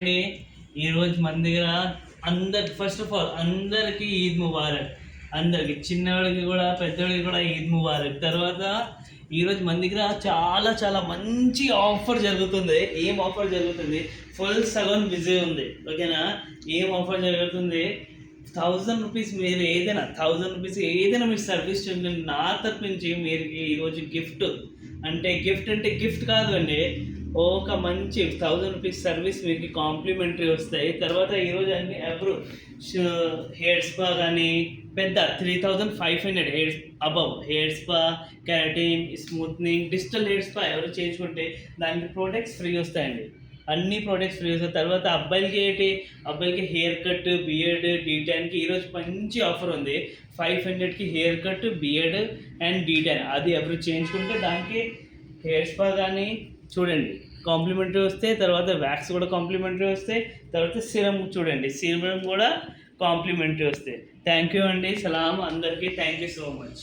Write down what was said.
అండి ఈరోజు మన దగ్గర ఫస్ట్ ఆఫ్ ఆల్ అందరికి ఈద్ ముబారక్. అందరికి చిన్నవాడికి కూడా పెద్దవాడికి కూడా ఈద్ ముబారక్. తర్వాత ఈరోజు మన దగ్గర చాలా చాలా మంచి ఆఫర్ జరుగుతుంది. ఏం ఆఫర్ జరుగుతుంది? ఫుల్ సగం బిజీ ఉంది. ఓకేనా? ఏం ఆఫర్ జరుగుతుంది? 1000 రూపీస్ మీరు ఏదైనా 1000 రూపీస్ ఏదైనా మీరు సర్వీస్ చేయండి. నా తరపు నుంచి మీరు ఈరోజు గిఫ్ట్ అంటే గిఫ్ట్ కాదు అండి, ఒక మంచి 1000 రూపీస్ సర్వీస్ మీకు కాంప్లిమెంటరీ వస్తాయి. తర్వాత ఈరోజు అన్ని ఎవరు హెయిర్ స్పా కానీ పెద్ద 3500 hair above hair spa, keratin, smoothening, digital hair spa ఎవరు చేయించుకుంటే దానికి ప్రోడక్ట్స్ ఫ్రీ వస్తాయండి. అన్ని ప్రోడక్ట్స్ ఫ్రీ వస్తాయి. తర్వాత అబ్బాయిలకి హెయిర్ కట్, బియర్డ్, డీటాన్కి ఈరోజు మంచి ఆఫర్ ఉంది. 500కి haircut, beard and detan అది ఎవరు చేయించుకుంటే దానికి హెయిర్ స్పా కానీ చూడండి కాంప్లిమెంటరీ వస్తాయి. తర్వాత వ్యాక్స్ కూడా కాంప్లిమెంటరీ వస్తాయి. తర్వాత సిరమ్ చూడండి, సిరమ్ కూడా కాంప్లిమెంటరీ వస్తాయి. థ్యాంక్ యూ అండి. సలాం అందరికీ. Thank you so much.